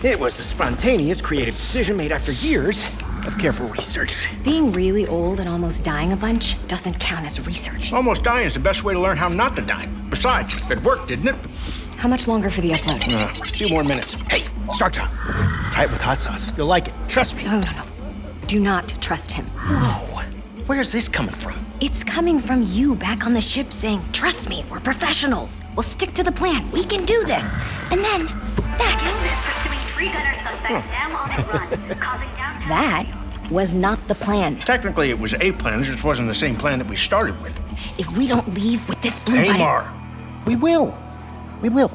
It was a spontaneous, creative decision made after years of careful research. Being really old and almost dying a bunch doesn't count as research. Almost dying is the best way to learn how not to die. Besides, it worked, didn't it? How much longer for the upload? A few more minutes. Hey, start time. Try it with hot sauce. You'll like it. Trust me. No. Do not trust him. Whoa. Where's this coming from? It's coming from you back on the ship saying, trust me, we're professionals. We'll stick to the plan. We can do this. And then, that. Gunner suspects now on the run, causing downtown. That was not the plan. Technically, it was a plan. It just wasn't the same plan that we started with. If we don't leave with this blue Haymar. We will. We will.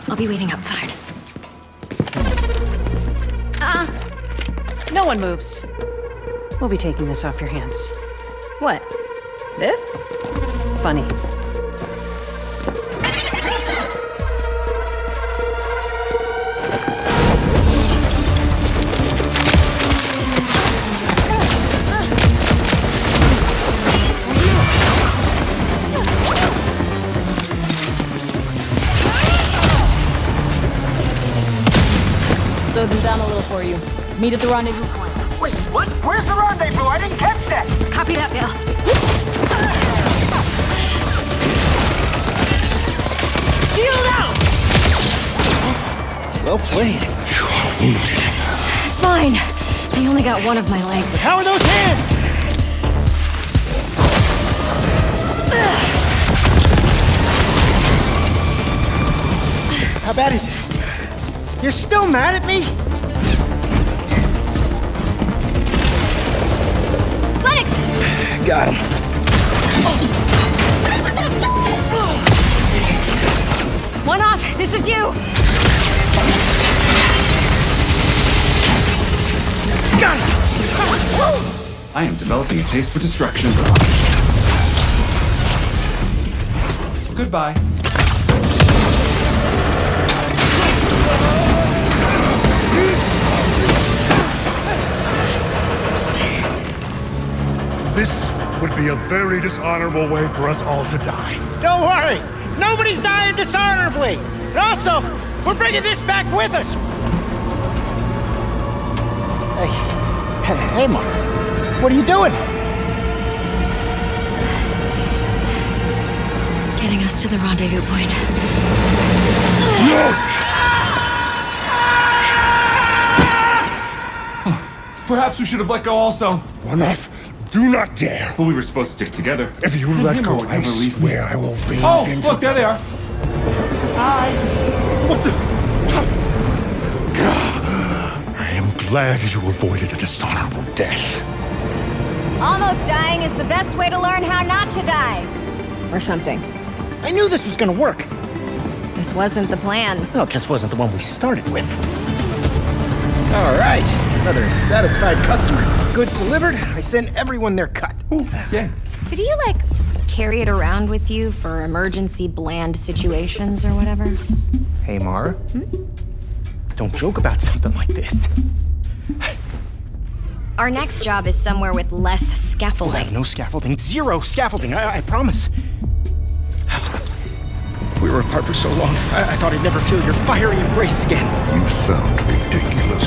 I'll be waiting outside. No one moves. We'll be taking this off your hands. What? This? Funny. Slow them down a little for you. Meet at the rendezvous point. Wait, what? Where's the rendezvous? I didn't catch that! Copy that, Vale. Shield out! Well played. You are wounded. Fine. They only got one of my legs. How are those hands? How bad is it? You're still mad at me? Lennox! Got him. One off. This is you. Got it! I am developing a taste for destruction. Goodbye. This would be a very dishonorable way for us all to die. Don't worry. Nobody's dying dishonorably. And also, we're bringing this back with us. Hey, Mark. What are you doing? Getting us to the rendezvous point. Perhaps we should have let go also. One off. Do not dare. Well, we were supposed to stick together. If you let go, will I never leave me. swear I will bring Oh, vengeance. look, there they are. What the? I am glad you avoided a dishonorable death. Almost dying is the best way to learn how not to die. Or something. I knew this was gonna work. This wasn't the plan. Well, it just wasn't the one we started with. All right, another satisfied customer. Goods delivered. I sent everyone their cut. Ooh, yeah. So do you, like, carry it around with you for emergency bland situations or whatever? Hey, Mara. Don't joke about something like this. Our next job is somewhere with less We'll have scaffolding. no scaffolding. Zero scaffolding. I promise. We were apart for so long. I thought I'd never feel your fiery embrace again. You sound ridiculous.